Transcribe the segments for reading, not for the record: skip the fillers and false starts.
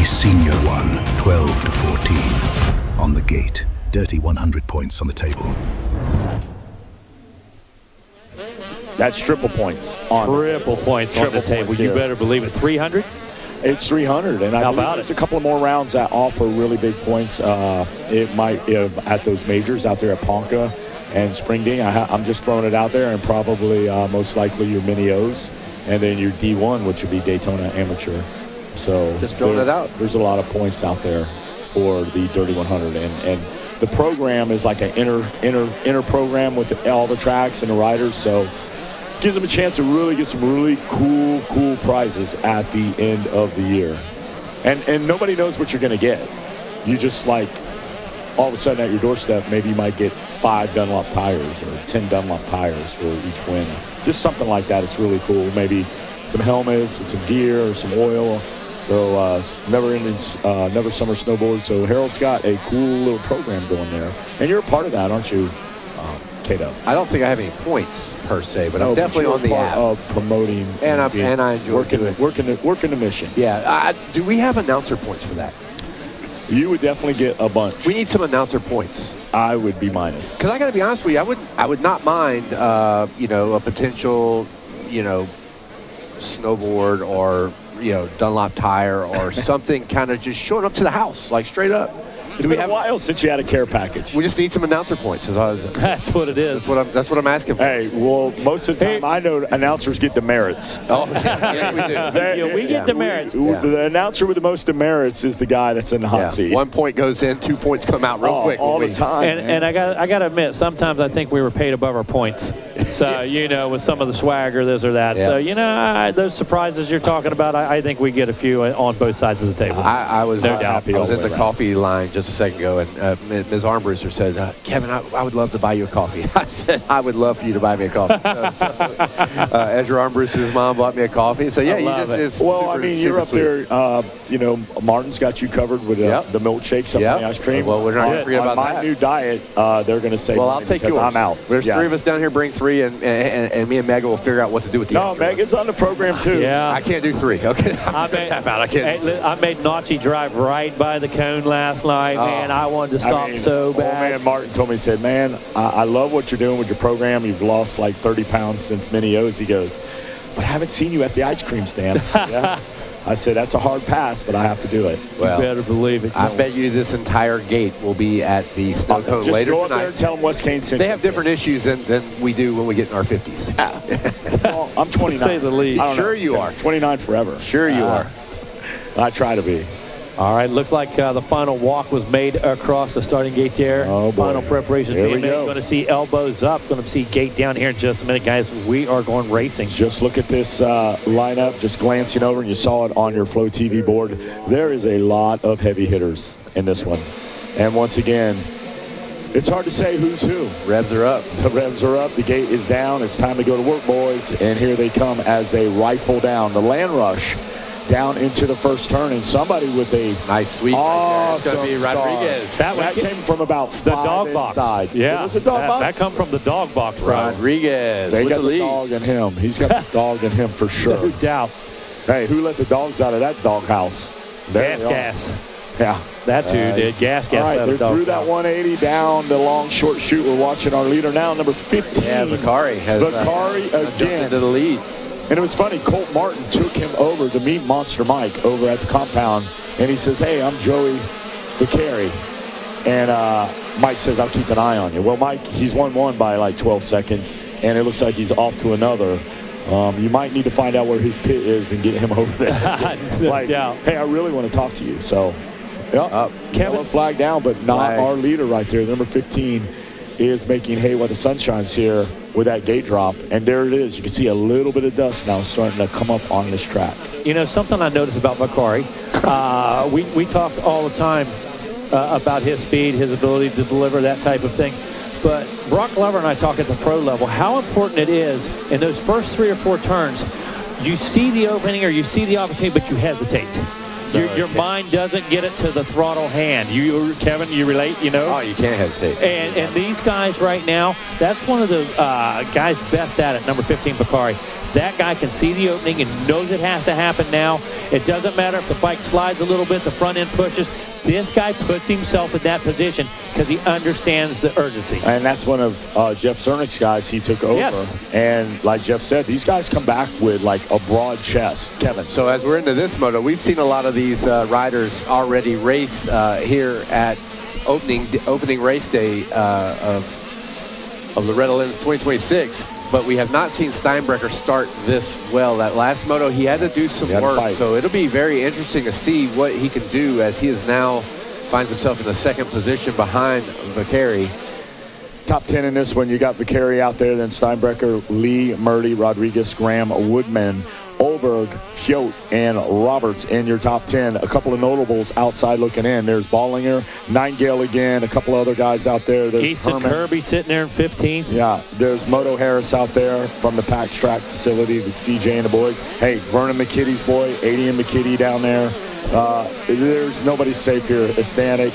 The senior one, 12 to 14. On the gate, dirty 100 points on the table. That's triple points. Triple points on the table. You better believe it. 300? It's 300, and I believe there's a couple of more rounds that offer really big points. It might at those majors out there at Ponca and Springding. I'm just throwing it out there, and probably most likely your Mini O's, and then your D1, which would be Daytona Amateur. So just throwing it out. There's a lot of points out there for the Dirty 100, and the program is like an inner program with all the tracks and the riders. So gives them a chance to really get some really cool prizes at the end of the year. And nobody knows what you're going to get. You just like, all of a sudden at your doorstep, maybe you might get 5 Dunlop tires or 10 Dunlop tires for each win. Just something like that. It's really cool. Maybe some helmets and some gear or some oil. So never summer snowboard. So Harold's got a cool little program going there. And you're a part of that, aren't you, Cato? I don't think I have any points per se, but I'm definitely on the app of promoting and I enjoy working the mission. Yeah. Do we have announcer points for that? You would definitely get a bunch. We need some announcer points. I would be minus. Because I got to be honest with you, I would not mind a potential snowboard or Dunlop tire or something kind of just showing up to the house, like straight up. It's been a while since you had a care package. We just need some announcer points. That's what it is. That's what I'm asking for. Hey, well, most of the time I know announcers get demerits. Oh, yeah, we do. We get demerits. The announcer with the most demerits is the guy that's in the hot seat. 1 point goes in, 2 points come out real quick. All the time. And I got to admit, sometimes I think we were paid above our points. So, with some of the swagger, this or that. Yeah. So, those surprises you're talking about, I think we get a few on both sides of the table. I was no doubt. I was in the coffee line just a second ago, and Ms. Armbruster said, Kevin, I would love to buy you a coffee. I said, I would love for you to buy me a coffee. Ezra Armbruster's mom bought me a coffee. So, yeah, you're up there. Martin's got you covered with the milkshakes up in the ice cream. Well, we're not going to forget about that. My new diet, they're going to say, well, I'll take yours. I'm out. There's 3 of us down here, bring 3, and me and Meg will figure out what to do with the No, Megan's on the program, too. Yeah. I can't do 3. Okay. I made Nachi drive right by the cone last night, man. I wanted to stop so bad. Man, Martin told me, he said, man, I love what you're doing with your program. You've lost like 30 pounds since Mini O's. He goes, but I haven't seen you at the ice cream stand. I said, that's a hard pass, but I have to do it. Well, you better believe it. I bet you this entire gate will be at the snow cone later go up tonight. there and tell them West Kane sent They have different issues than we do when we get in our 50s. Well, I'm 29. To say the least. Sure you are. 29 forever. Sure you are. I try to be. All right, looks like the final walk was made across the starting gate there. Oh, boy. Final preparations Here being we made. go. Going to see elbows up. Going to see gate down here in just a minute, guys. We are going racing. Just look at this lineup, just glancing over, and you saw it on your Flow TV board. There is a lot of heavy hitters in this one. And once again, it's hard to say who's who. Revs are up. The revs are up. The gate is down. It's time to go to work, boys. And here they come as they rifle down. The land rush down into the first turn, and somebody with a nice sweep. Awesome It's going to be Rodriguez. That came from about the dog box. Inside. Yeah, it was a dog box. That come from the dog box, bro. Rodriguez. They with got the dog in him. He's got the dog in him for sure. No doubt. Hey, who let the dogs out of that doghouse? Gas. Yeah. That's who did. Gas. All right, they're through that 180 down the long short shoot. We're watching our leader now, number 15. Yeah, Vicari has again into the lead. And it was funny, Colt Martin took him over to meet Monster Mike over at the compound, and he says, hey, I'm Joey Vicari. And Mike says, I'll keep an eye on you. Well, Mike, he's 1-1 by like 12 seconds, and it looks like he's off to another. You might need to find out where his pit is and get him over there. Hey, I really want to talk to you. So, Kevin flag down, but not our leader right there. Number 15 is making hay while the sun shines here with that gate drop. And there it is. You can see a little bit of dust now starting to come up on this track. Something I noticed about Vicari, we talk all the time about his speed, his ability to deliver, that type of thing. But Brock Glover and I talk at the pro level, how important it is in those first 3 or 4 turns, you see the opening or you see the opportunity, but you hesitate. Your mind doesn't get it to the throttle hand. Kevin, you relate, you know? Oh, you can't hesitate. And these guys right now, that's one of the guys best at it, number 15, Bakari. That guy can see the opening and knows it has to happen now. It doesn't matter if the bike slides a little bit, the front end pushes. This guy puts himself in that position because he understands the urgency. And that's one of Jeff Cernick's guys he took over. Yes. And like Jeff said, these guys come back with like a broad chest. Kevin. So as we're into this moto, we've seen a lot of these riders already race here at opening race day of Loretta Lynn's 2026. But we have not seen Steinbrecher start this well. That last moto, he had to do some work. So it'll be very interesting to see what he can do as he is now finds himself in the second position behind Bakari. Top 10 in this one, you got Bakari out there, then Steinbrecher, Lee, Murdy, Rodriguez, Graham, Woodman, Olberg, Hyote, and Roberts in your top 10. A couple of notables outside looking in. There's Ballinger, Nightingale again, a couple of other guys out there. There's Easton Kirby sitting there in 15th. Yeah, there's Moto Harris out there from the Pax Track facility with CJ and the boys. Hey, Vernon McKitty's boy, Adian McKitty down there. There's nobody safe here. Estanek,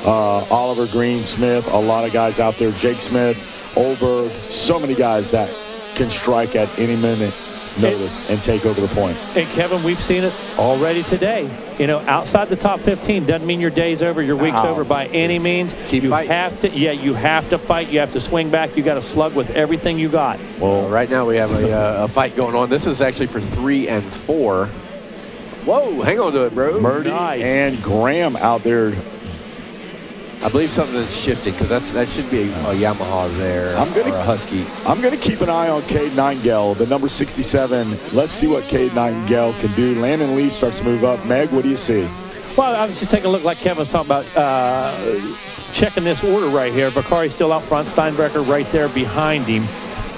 Oliver Green, Smith, a lot of guys out there. Jake Smith, Olberg, so many guys that can strike at any minute notice and take over the point. And Kevin, we've seen it already today. You know, outside the top 15 doesn't mean your day's over, your week's over by any means. Keep fighting. You have to fight. You have to swing back. You got to slug with everything you got. Well, right now we have a fight going on. This is actually for 3 and 4. Whoa, hang on to it, bro. Murdy and Graham out there. I believe something is shifting because that should be a Yamaha there or a Husky. I'm going to keep an eye on Cade Nightingale, the number 67. Let's see what Cade Nightingale can do. Landon Lee starts to move up. Meg, what do you see? Well, I was just taking a look like Kevin was talking about checking this order right here. Bakari's still out front. Steinbrecher right there behind him.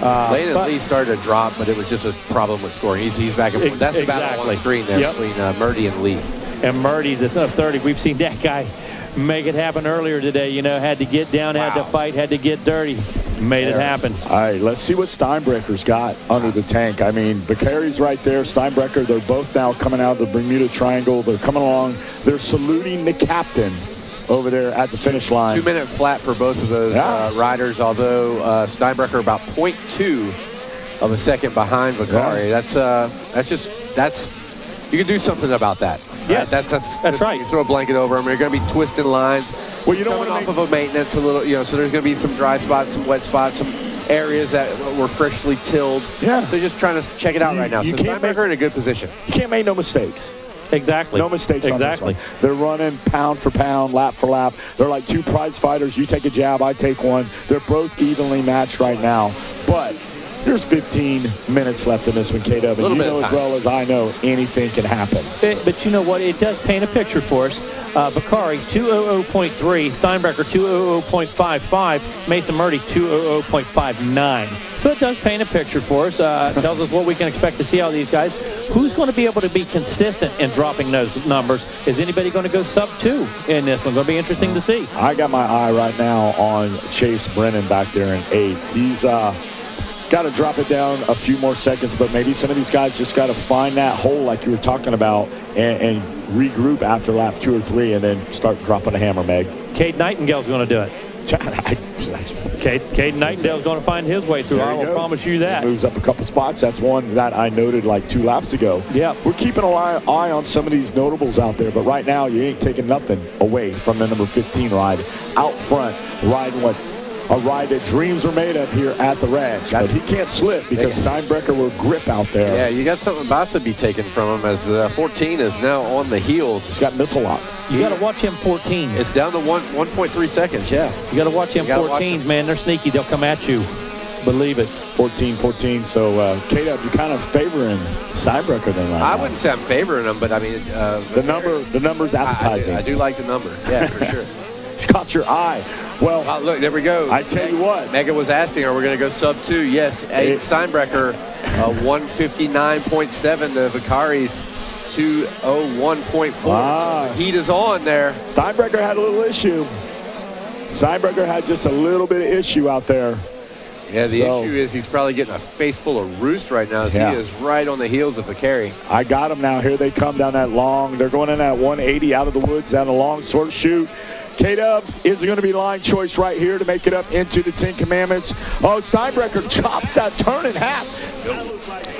Landon Lee started to drop, but it was just a problem with scoring. He's back and forth. That's the battle on the screen there between Murdy and Lee. And Murdy, the 30. We've seen that guy make it happen earlier today. You know, had to get down, had to fight, had to get dirty. Made it happen. All right, let's see what Steinbrecher's got under the tank. I mean, Bakari's right there. Steinbrecher, they're both now coming out of the Bermuda Triangle. They're coming along. They're saluting the captain over there at the finish line. 2-minute flat for both of those riders, although Steinbrecher about 0.2 of a second behind Bakari. Yeah. That's you can do something about that. Yes, that's right. You throw a blanket over them. They're going to be twisting lines. Well, you don't coming off of a maintenance a little, you know, so there's going to be some dry spots, some wet spots, some areas that were freshly tilled. Yeah. They're just trying to check it out right now. So Steinbrecher in a good position. You can't make no mistakes. Exactly. No mistakes on this one. They're running pound for pound, lap for lap. They're like two prize fighters. You take a jab, I take one. They're both evenly matched right now. But there's 15 minutes left in this one, K-Dub. And you know as well as I know, anything can happen. But you know what? It does paint a picture for us. Bakari, 200.3. Steinbrecher, 200.55. Mason Murdy, 200.59. So it does paint a picture for us. Tells us what we can expect to see out of these guys. Who's going to be able to be consistent in dropping those numbers? Is anybody going to go sub-2 in this one? Going to be interesting to see. I got my eye right now on Chase Brennan back there in 8th. He's got to drop it down a few more seconds, but maybe some of these guys just got to find that hole like you were talking about and regroup after lap 2 or 3 and then start dropping a hammer, Meg. Cade Nightingale's going to do it. Cade Nightingale's going to find his way through. I will promise you that. He moves up a couple spots. That's one that I noted like 2 laps ago. Yeah. We're keeping an eye on some of these notables out there, but right now you ain't taking nothing away from the number 15 ride. Out front, riding a ride that dreams were made of here at the ranch. But he can't slip because Steinbrecher will grip out there. Yeah, you got something about to be taken from him as 14 is now on the heels. He's got missile lock. You got to watch him 14. It's down to 1.3 seconds, yeah. You got to watch him 14s, man. They're sneaky. They'll come at you. Believe it. 14. So, K-Dub, you're kind of favoring Steinbrecher then right now. I wouldn't say I'm favoring him, but I mean... the number's appetizing. I do like the number. Yeah, for sure. It's caught your eye. Well, look, there we go. I tell you what. Megan was asking, are we going to go sub-2? Yes. Steinbrecher, 159.7 to Bakari's 201.4. The heat is on there. Steinbrecher had a little issue. Steinbrecher had just a little bit of issue out there. Yeah, the issue is he's probably getting a face full of roost right now as he is right on the heels of the carry. I got him now. Here they come down that long. They're going in at 180 out of the woods down the long short shoot. K-Dub is going to be line choice right here to make it up into the 10 Commandments. Oh, Steinbrecher chops that turn in half.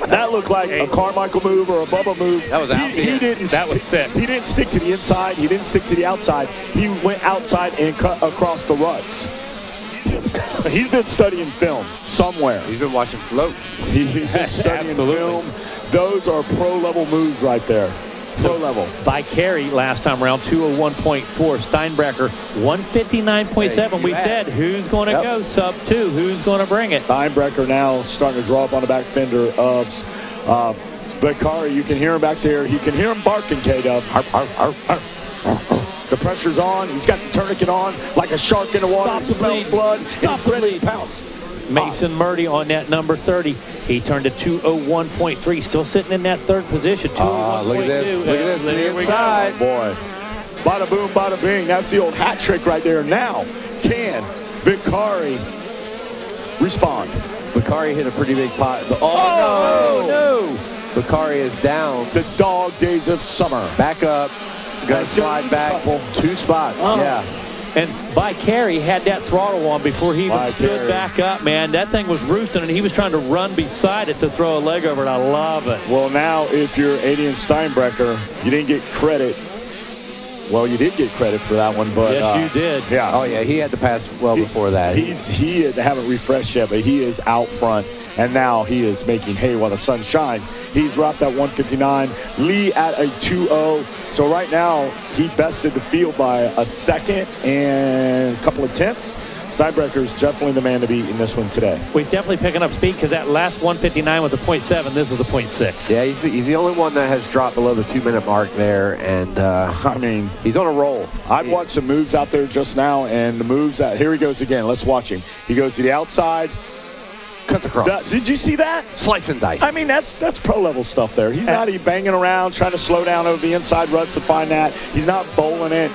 That looked like a Carmichael move or a Bubba move. That was out. That was sick. He didn't stick to the inside. He didn't stick to the outside. He went outside and cut across the ruts. He's been studying film somewhere. He's been watching float. He's been studying film. Those are pro-level moves right there. Pro level. By carry last time around, 201.4. Steinbrecher, 159.7. We said, who's going to go sub 2? Who's going to bring it? Steinbrecher now starting to draw up on the back fender of Vicari. You can hear him back there. You can hear him barking, K-Dub. The pressure's on. He's got the tourniquet on like a shark in the water. Stop the bleed. Blood. Stop the bleed. Pounce. Mason Murdy on that number 30. He turned to 201.3, still sitting in that third position. 201.2. Look at this. Look at this. There we Inside. go. Boy. Bada boom, bada bing. That's the old hat trick right there. Now, can Vicari respond? Vicari hit a pretty big pot. No. Vicari is down. The dog days of summer. Back up. Got to slide back. 2 spots. Yeah. And by carry had that throttle on before he even stood back up, man. That thing was roosting, and he was trying to run beside it to throw a leg over it. I love it. Well, now, if you're Adrian Steinbrecher, you didn't get credit. Well, you did get credit for that one, but yes, you did. Yeah. Oh yeah, he had to pass well before that. He haven't refreshed yet, but he is out front, and now he is making hay while the sun shines. He's wrapped at 159. Lee at a 2-0. So right now, he bested the field by a second and a couple of tenths. Steinbrecher is definitely the man to beat in this one today. We're definitely picking up speed because that last 159 was a 0.7. This was a 0.6. Yeah, he's the only one that has dropped below the 2-minute mark there, and I mean, he's on a roll. I've watched some moves out there just now, and the moves that here he goes again. Let's watch him. He goes to the outside. Cuts across. Did you see that? Slice and dice. I mean, that's pro-level stuff there. He's not banging around, trying to slow down over the inside ruts to find that. He's not bowling it.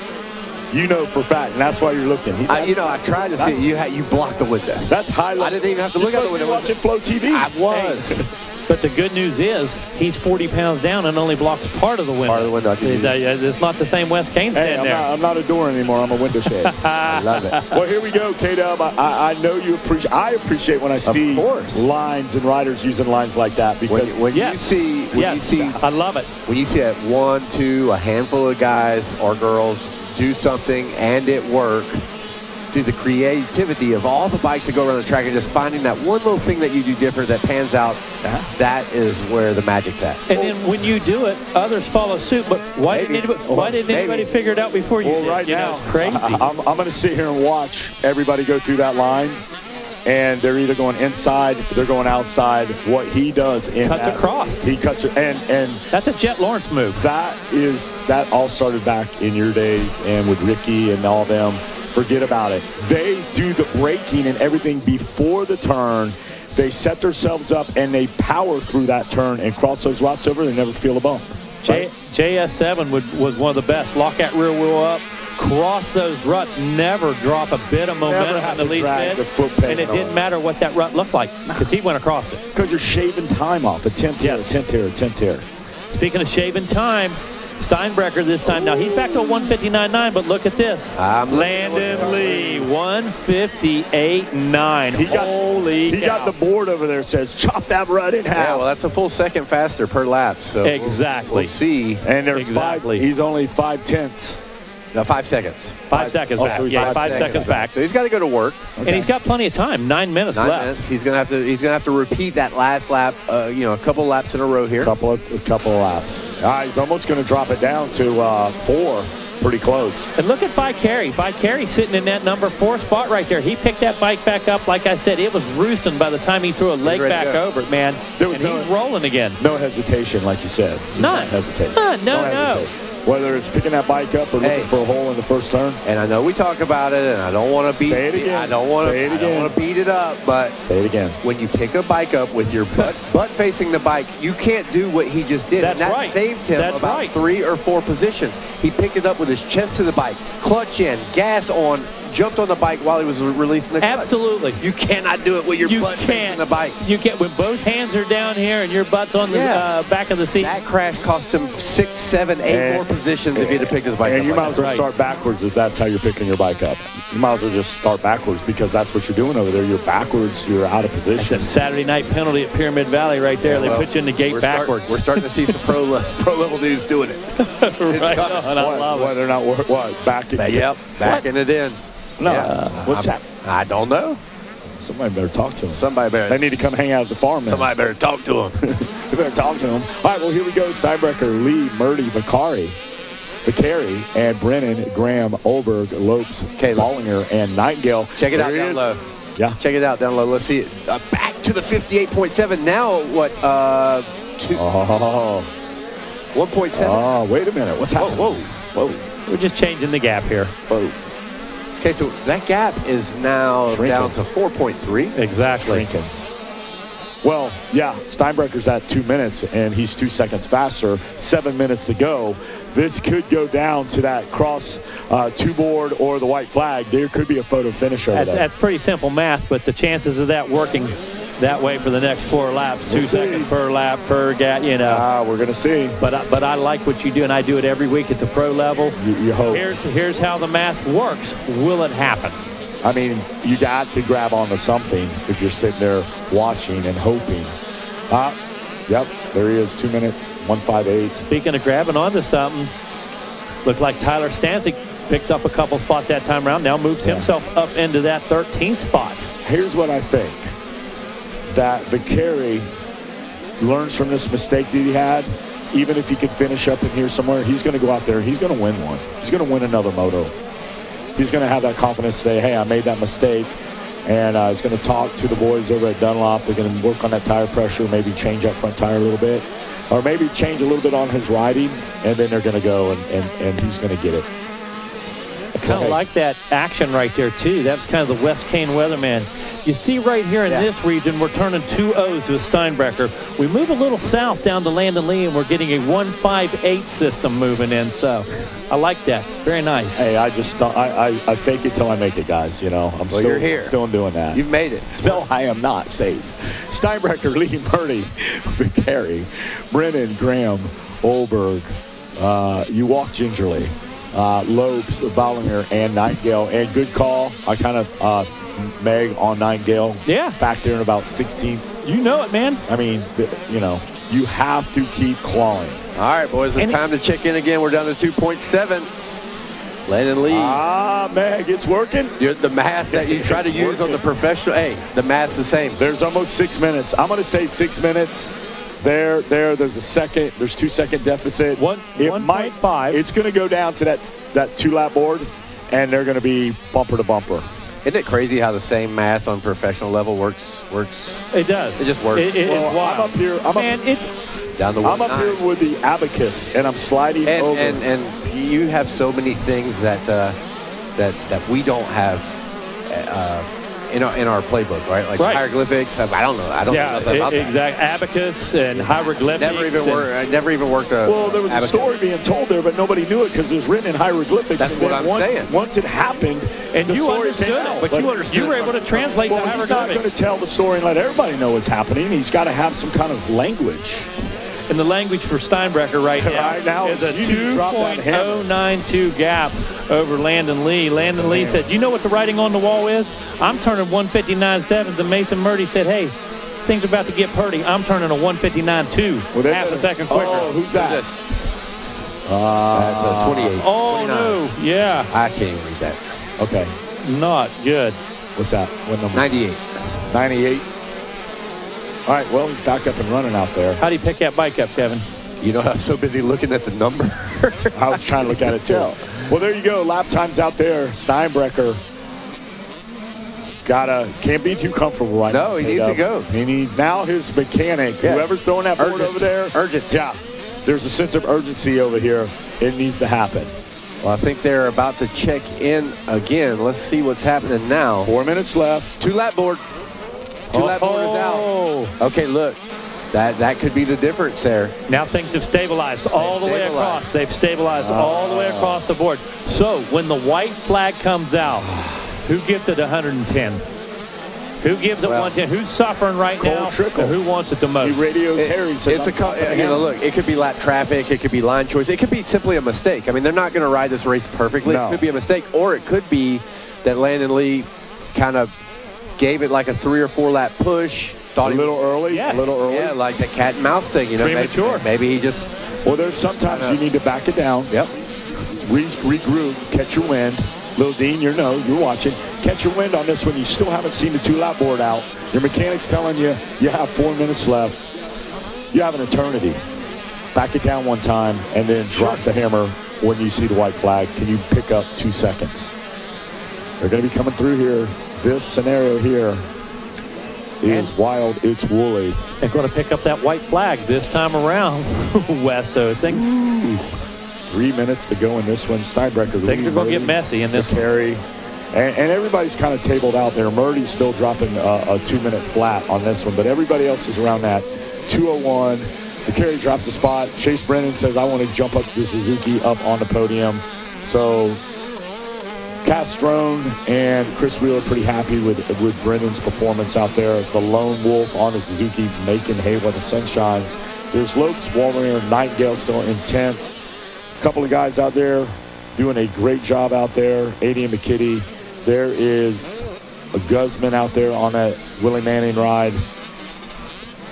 You know for a fact, and that's why you're looking. I tried to see it. You blocked the window. That's high level. I didn't even have to look out the window. Watching Flow TV. I was. But the good news is he's 40 pounds down and only blocks part of the window. Part of the window. It's not the same Wes Kane stand there. I'm not a door anymore. I'm a window shade. I love it. Well, here we go, K-Dub. I know you appreciate. I appreciate when I see lines and riders using lines like that because when you see, I love it. When you see a handful of guys or girls do something and it work. To the creativity of all the bikes that go around the track and just finding that one little thing that you do different that pans out, that is where the magic's at. And then when you do it, others follow suit. But why didn't anybody figure it out before you did? Right now, it's crazy. I'm going to sit here and watch everybody go through that line, and they're either going inside, they're going outside. What he does in cuts across. He cuts it, and that's a Jet Lawrence move. That all started back in your days, and with Ricky and all them. Forget about it. They do the braking and everything before the turn. They set themselves up and they power through that turn and cross those routes over. They never feel a bump. Right? JS7 was one of the best. Lock that rear wheel up, cross those ruts, never drop a bit of momentum in the lead bed. And it didn't matter what that rut looked like because he went across it. Because you're shaving time off. A 10th here, a 10th here, a 10th here. Speaking of shaving time, Steinbrecher this time. Now, he's back to a 159.9, but look at this. Landon Lee, 158.9. Holy He got the board over there says, chop that rut in half. Yeah, well, that's a full second faster per lap. So exactly. We'll see. And there's he's only 5/10. No, 5 seconds. 5 seconds back. Yeah, 5 seconds back. So he's got to go to work. Okay. And he's got plenty of time. 9 minutes left. He's gonna have to repeat that last lap. A couple laps in a row here. A couple of laps. He's almost going to drop it down to 4. Pretty close. And look at Vicari. Vicari sitting in that number 4 spot right there. He picked that bike back up. Like I said, it was roosting by the time he threw a leg back over it, man. He's rolling again. No hesitation, like you said. None. Hesitation. No. Whether it's picking that bike up or looking for a hole in the first turn. And I know we talk about it, and I don't want to beat it again. I don't want to beat it up, but say it again. When you pick a bike up with your butt facing the bike, you can't do what he just did. That's and that right. saved him about 3 or 4 positions. He picked it up with his chest to the bike, clutch in, gas on, jumped on the bike while he was releasing the clutch. Absolutely. You cannot do it with your butt facing the bike. You can't. When both hands are down here and your butt's on the back of the seat. That crash cost him 6, 7, 8 more positions if he had to pick his bike up. And you might as well Right. start backwards if that's how you're picking your bike up. You might as well just start backwards because that's what you're doing over there. You're backwards. You're out of It's position. a Saturday night penalty at Pyramid Valley right there. They put you in the gate backwards. We're starting to see some pro level dudes doing it. Right on. I love What, it. they're not backing. Backing it in. No. Yeah. What's that? I don't know. Somebody better talk to him. Somebody better. They need to come hang out at the farm then. Somebody better talk to him. You better talk to him. All right, well, here we go. Steinbrecher, Lee, Murdy, Vicari, and Brennan, Graham, Olberg, Lopes, Bollinger, and Nightingale. Check it out There he down is. low. Yeah. Check it out down low. Let's see it. Back to the 58.7. Now what? 1.7. Oh, wait a minute. What's happening? Whoa. We're just changing the gap here. Okay, so that gap is now Shrinking. down to 4.3. Exactly. Shrinking. Well, yeah, Steinbrecher's at 2 minutes, and he's 2 seconds faster. 7 minutes to go. This could go down to that cross two-board or the white flag. There could be a photo finish over there. That's pretty simple math, but the chances of that working that way for the next 4 laps, We'll 2 see. seconds per lap, per gap, you know. We're going to see. But I like what you do, and I do it every week at the pro level. You hope. Here's how the math works. Will it happen? I mean, you got to grab onto something if you're sitting there watching and hoping. Yep, there he is, 2 minutes, 1:58. Speaking of grabbing onto something, looked like Tyler Stancic picked up a couple spots that time around. Now moves himself up into that 13th spot. Here's what I think. That Vicari learns from this mistake that he had. Even if he could finish up in here somewhere, he's going to go out there. He's going to win one. He's going to win another moto. He's going to have that confidence to say, hey, I made that mistake. And he's going to talk to the boys over at Dunlop. They're going to work on that tire pressure, maybe change that front tire a little bit. Or maybe change a little bit on his riding. And then they're going to go and he's going to get it. I kind of like that action right there, too. That's kind of the West Kane weatherman. You see right here in this region, we're turning 2 O's to a Steinbrecher. We move a little south down to Landon Lee, and we're getting a 158 system moving in. So I like that. Very nice. Hey, I fake it till I make it, guys. You know, You're here. Still doing that. You've made it. No, I am not safe. Steinbrecher, Lee, Murdy, Vicari, Brennan, Graham, Olberg. You walk gingerly. Lopes, Bollinger, and Nightingale. And good call. I kind of Meg on Nightingale. Yeah. Back there in about 16th. You know it, man. I mean, you know, you have to keep clawing. All right, boys, it's time to check in again. We're down to 2.7. Landon Lee. Meg, it's working. The math that you try to use on the professional, hey, the math's the same. There's almost 6 minutes. I'm going to say 6 minutes. There's a 2 second deficit. 1.5. It's going to go down to that 2-lap board, and they're going to be bumper to bumper. Isn't it crazy how the same math on professional level works? It does. It just works. It is wild. I'm up here. Down the I'm up here with the abacus, and I'm sliding over. And you have so many things that we don't have in our playbook, right? Like hieroglyphics. I don't know. I don't know nothing about that. Exactly. Abacus and hieroglyphics. I never even worked a. Well, there was abacus. a story being told there, but nobody knew it because it was written in hieroglyphics. That's what I'm saying. Once it happened, And the you story understood came it. out. But you understood. You were able to translate the Well, he's not going to hieroglyphics. tell the story and let everybody know what's happening. He's got to have some kind of language. And the language for Steinbrecher right now is a you need to drop that hammer. 2.092 gap over Landon Lee. Landon Lee said, you know what the writing on the wall is? I'm turning 159.7s. And Mason Murdy said, hey, things are about to get purty. I'm turning a 159.2, half a second quicker. Oh, who's that? That's a 28. Oh, 29. no. Yeah. I can't even read that. Okay. Not good. What's that? What number? 98. 98. All right, well, he's back up and running out there. How do you pick that bike up, Kevin? You know, I was so busy looking at the number. I was trying to look at it, too. Well, there you go. Lap times out there. Steinbrecher can't be too comfortable right now. No, he needs to go. Now his mechanic, whoever's throwing that board over there. Urgent. Yeah. There's a sense of urgency over here. It needs to happen. Well, I think they're about to check in again. Let's see what's happening now. 4 minutes left. 2-lap board. 2-lap board is out. Okay, look. That could be the difference there. Now things have stabilized all the way across. They've stabilized all the way across the board. So when the white flag comes out, Who gives it 110? Who gives it 110? Who's suffering right now? Trickle. Or who wants it the most? He radios Harry. Says, look, it could be lap traffic, it could be line choice, it could be simply a mistake. I mean, they're not going to ride this race perfectly. No. It could be a mistake, or it could be that Landon Lee kind of gave it like a 3 or 4 lap push. Thought a little early. Yeah, like the cat and mouse thing, you know. Premature. Maybe he just. Well, there's sometimes you need to back it down. Yep. Regroup, catch your wind. Lil Dean, you're watching. Catch your wind on this one. You still haven't seen the 2-lap board out. Your mechanic's telling you you have 4 minutes left. You have an eternity. Back it down one time and then drop the hammer when you see the white flag. Can you pick up 2 seconds? They're going to be coming through here. This scenario here is wild. It's woolly. They're going to pick up that white flag this time around, Wes. So things 3 minutes to go in this one. Steinbrecher. Things are going to get messy in this carry. And everybody's kind of tabled out there. Murdy's still dropping a 2-minute flat on this one, but everybody else is around that 2:01. The carry drops a spot. Chase Brennan says, I want to jump up to the Suzuki up on the podium. So Castrone and Chris Wheeler pretty happy with Brennan's performance out there. The lone wolf on the Suzuki making hay while the sun shines. There's Lopes, Walmer, Nightingale still in 10th. A couple of guys out there doing a great job out there. A.D. and McKitty. There is a Guzman out there on that Willie Manning ride.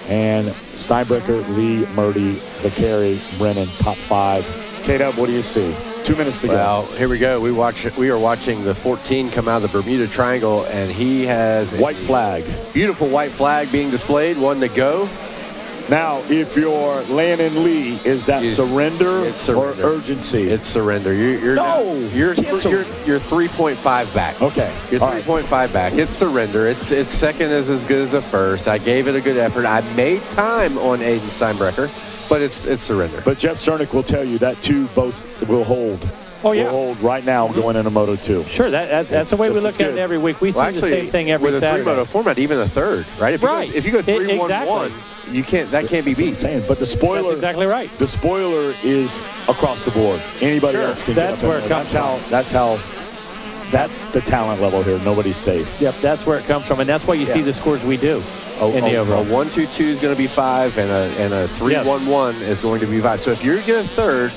And Steinbrecher, Lee, Murdy, Vicari, Brennan, top 5. K-Dub, what do you see? 2 minutes to go. Well, here we go. We are watching the 14 come out of the Bermuda Triangle, and he has white flag. Beautiful white flag being displayed. 1 to go. Now, if you're Landon Lee, is that surrender or urgency? It's surrender. You're 3.5 back. Okay. You're 3.5 back. It's surrender. It's second is as good as the first. I gave it a good effort. I made time on Aiden Steinbrecher, but it's surrender. But Jeff Cernick will tell you that 2 both will hold. Oh, yeah. Will hold right now going into Moto 2. Sure, that's the way we look at it every week. We see the same thing every Saturday. With a 3-moto format, even a third, right? If you go 3-1-1, you can't. That can't be beat. But the spoiler. That's exactly right. The spoiler is across the board. Anybody else can. That's where it comes from. That's the talent level here. Nobody's safe. Yep, that's where it comes from, and that's why you see the scores we do in the overall. A 1-2-2 is going to be 5, and a 3-1-1 is going to be 5. So if you're getting a third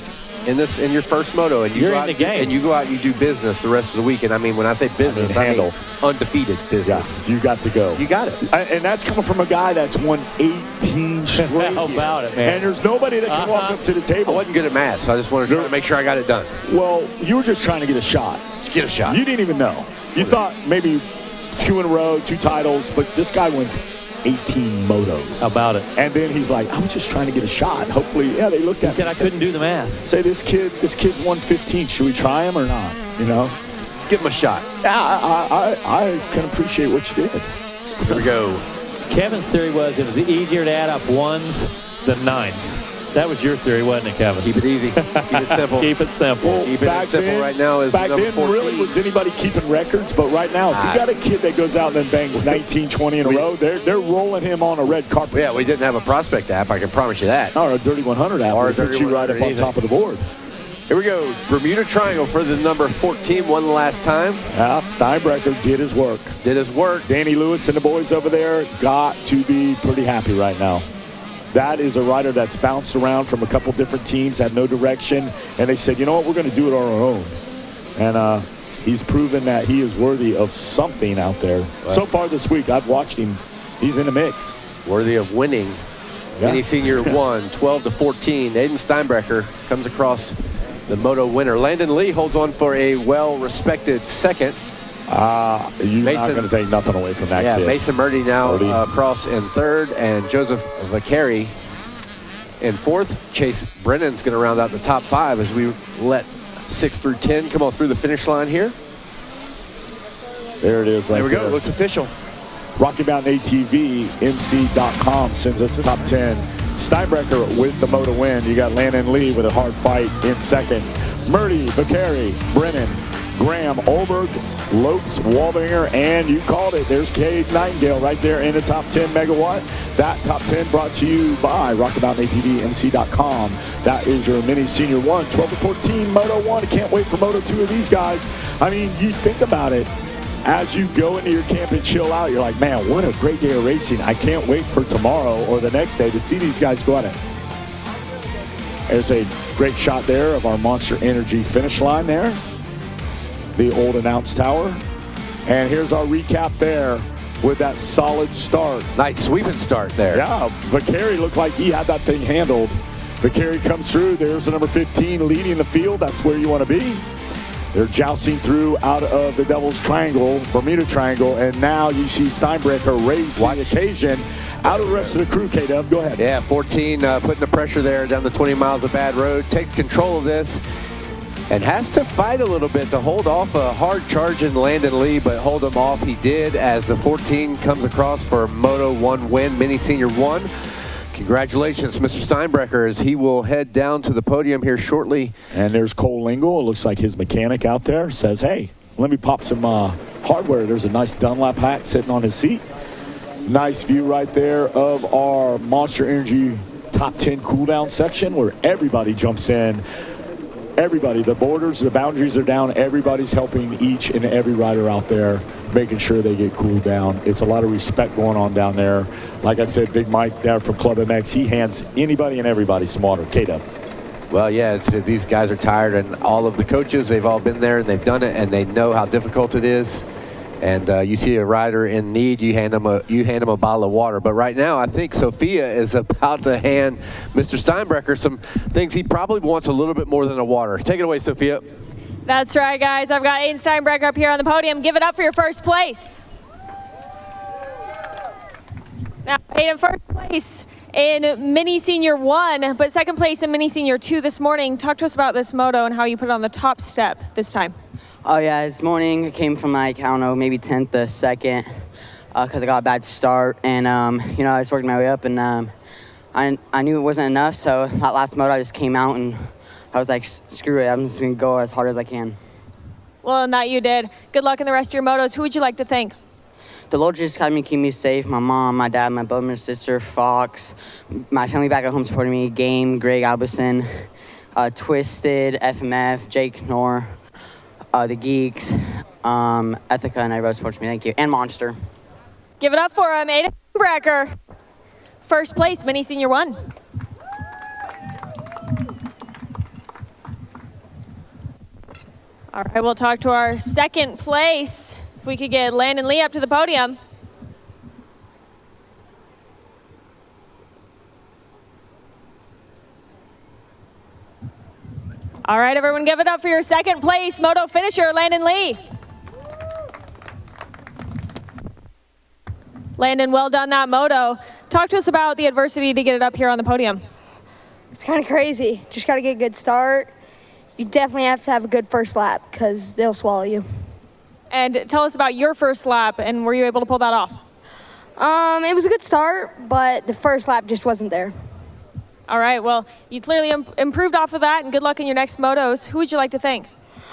in your first moto, and you're in the game, and you go out and you do business the rest of the week, and I mean when I say business, I mean undefeated business. Yeah, you got to go. You got it. And that's coming from a guy that's won 18 straight. How about it, man? And there's nobody that can walk up to the table. I wasn't good at math, so I just wanted to try to make sure I got it done. Well, you were just trying to get a shot. Get a shot. You didn't even know. You thought maybe 2 in a row, 2 titles, but this guy wins 18 motos. How about it? And then he's like, I was just trying to get a shot. Hopefully, they looked at me. He said I couldn't do the math. Say this kid's won 15. Should we try him or not? Let's give him a shot. I can appreciate what you did. Here we go. Kevin's theory was it was easier to add up 1s than 9s. That was your theory, wasn't it, Kevin? Keep it easy. Keep it simple. Keep it simple. Well, Keep it simple right now is back number then 14. really was anybody keeping records, but right now, if you got a kid that goes out and then bangs 19, 20 in a row, they're rolling him on a red carpet. Yeah, we didn't have a prospect app, I can promise you that. Or a Dirty 100 app. Or put you right up on top of the board. Here we go. Bermuda Triangle for the number 14, one last time. Yeah, Steinbrecher did his work. Danny Lewis and the boys over there got to be pretty happy right now. That is a rider that's bounced around from a couple different teams, had no direction, and they said, you know what, we're going to do it on our own. And he's proven that he is worthy of something out there. Right. So far this week, I've watched him. He's in the mix. Worthy of winning. Mini Senior 1, 12 to 14. Aiden Steinbrecher comes across the Moto winner. Landon Lee holds on for a well-respected second. You're not going to take nothing away from that kid. Mason Murdy now across in third, and Joseph Vicari in fourth. Chase Brennan's going to round out the top 5 as we let 6 through 10 come on through the finish line here. There it is. There we go. It looks official. Rocky Mountain ATV, MC.com sends us top 10. Steinbrecher with the Moto win. You got Landon Lee with a hard fight in second. Murdy, Vicari, Brennan, Graham, Olberg, Lopes, Waldinger, and you called it. There's Cade Nightingale right there in the top 10 megawatt. That top 10 brought to you by Rocky Mountain ATV, MC.com. That is your Mini Senior 1, 12 to 14, Moto 1. I can't wait for Moto 2 of these guys. I mean, you think about it. as you go into your camp and chill out, you're like, man, what a great day of racing. I can't wait for tomorrow or the next day to see these guys go at it. There's a great shot there of our Monster Energy finish line there, the old announce tower. And here's our recap there with that solid start. Nice sweeping start there. Yeah, Vicari looked like he had that thing handled. Vicari comes through. There's the number 15 leading the field. That's where you want to be. They're jousting through out of the Devil's Triangle, Bermuda Triangle, and now you see Steinbrecher raise the occasion out of the rest of the crew. K-Dub, go ahead. Yeah, 14 putting the pressure there down the 20 miles of bad road, takes control of this and has to fight a little bit to hold off a hard charge in Landon Lee, but hold him off he did as the 14 comes across for Moto 1 win, Mini Senior 1. Congratulations, Mr. Steinbrecher, as he will head down to the podium here shortly. And there's Cole Lingle. It looks like his mechanic out there says, hey, let me pop some hardware. There's a nice Dunlap hat sitting on his seat. Nice view right there of our Monster Energy top 10 cooldown section where everybody jumps in. Everybody, the borders, the boundaries are down. Everybody's helping each and every rider out there, making sure they get cooled down. It's a lot of respect going on down there. Like I said, Big Mike there from Club MX, he hands anybody and everybody some water. K-Dub. Well, yeah, these guys are tired, and all of the coaches, they've all been there and they've done it, and they know how difficult it is. And you see a rider in need, you hand them a bottle of water. But right now, I think Sophia is about to hand Mr. Steinbrecher some things he probably wants a little bit more than a water. Take it away, Sophia. That's right, guys. I've got Aiden Steinbrecher up here on the podium. Give it up for your first place. Now, Aiden, first place in Mini Senior 1, but second place in Mini Senior 2 this morning. Talk to us about this moto and how you put it on the top step this time. Oh yeah, this morning I came from like, I don't know, maybe 10th to 2nd because I got a bad start. And, you know, I was working my way up and I knew it wasn't enough. So that last moto I just came out and I was like, screw it, I'm just going to go as hard as I can. Well, and that you did. Good luck in the rest of your motos. Who would you like to thank? The Lord just had me keep me safe. My mom, my dad, my brother, my sister, Fox, my family back at home supporting me, Game, Greg Albison, Twisted, FMF, Jake Knorr, the Geeks, Ethica, and everybody supports me. Thank you. And Monster. Give it up for him, Aiden Steinbrecher. First place, Mini Senior 1. All right, we'll talk to our second place. If we could get Landon Lee up to the podium. All right, everyone, give it up for your second place, moto finisher, Landon Lee. Landon, well done that moto. Talk to us about the adversity to get it up here on the podium. It's kind of crazy. Just got to get a good start. You definitely have to have a good first lap because they'll swallow you. And tell us about your first lap, and were you able to pull that off? It was a good start, but the first lap just wasn't there. All right, well, you clearly improved off of that, and good luck in your next motos. Who would you like to thank?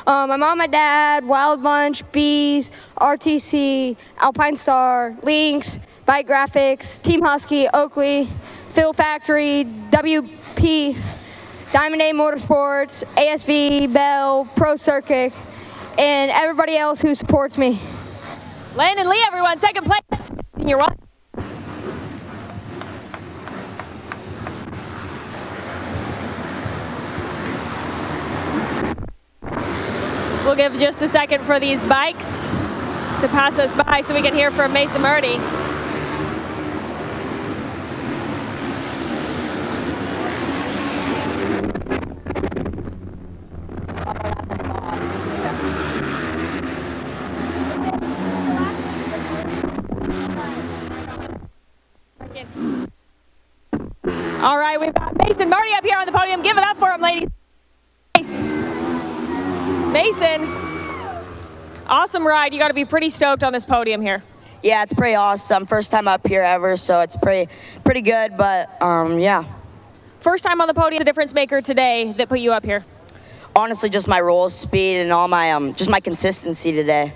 My mom, my dad, Wild Bunch, Bees, RTC, Alpine Star, Lynx, Bike Graphics, Team Husky, Oakley, Phil Factory, WP, Diamond A Motorsports, ASV, Bell, Pro Circuit, and everybody else who supports me. Landon Lee, everyone, second place. You're welcome. We'll give just a second for these bikes to pass us by so we can hear from Mason Murdy. All right, we've got Mason Murdy up here on the podium. Give it up for him, ladies. Mason, awesome ride. You got to be pretty stoked on this podium here. Yeah, it's pretty awesome. First time up here ever, so it's pretty good, but yeah. First time on the podium, the difference maker today that put you up here? Honestly, just my roll speed and all my, just my consistency today.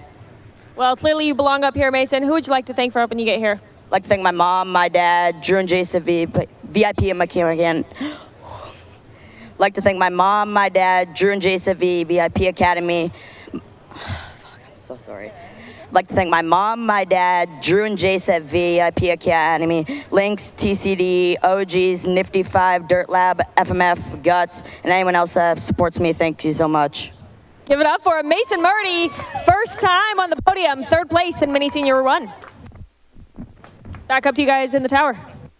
Well, clearly you belong up here, Mason. Who would you like to thank for helping you get here? I'd like to thank my mom, my dad, Drew and Jason VIP and my camera again. Like to thank my mom, my dad, Drew and Jason VIP Academy. Fuck, I'm so sorry. like to thank my mom, my dad, Drew and Jace at VIP Academy, Lynx, TCD, OGs, Nifty 5, Dirt Lab, FMF, Guts, and anyone else that supports me. Thank you so much. Give it up for Mason Murdy, first time on the podium, third place in Mini Senior 1. Back up to you guys in the tower.